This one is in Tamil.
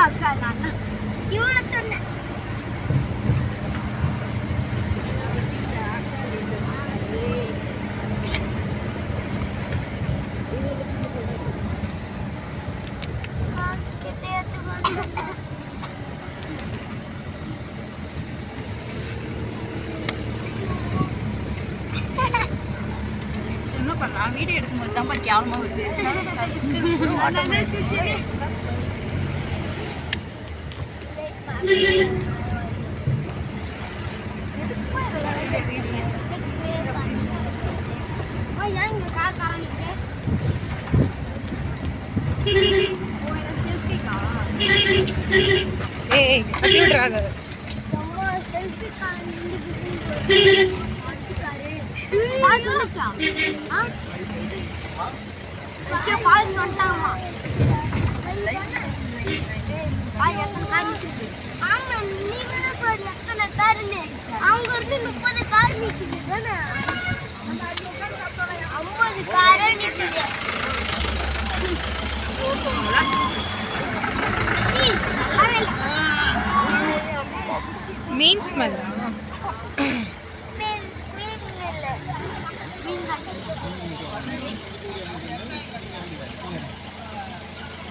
அக்கா நான் இவ்வளோ சொன்னேன். என்ன பண்ணலாம் வீடியோ எடுக்கும்போது தான் கேவலமாக வருது. ஏய் கட்டி விடுறாத. ஃபால்ஸ் வந்துட்டாங்கம்மா. ஆமா நீ வேணா பாரு எத்தனை காருன்னு. அவங்க இருந்து 30 கார் நிக்குது தானே, 50 காரே நிக்குது. மீன் ஸ்மெல். மீன்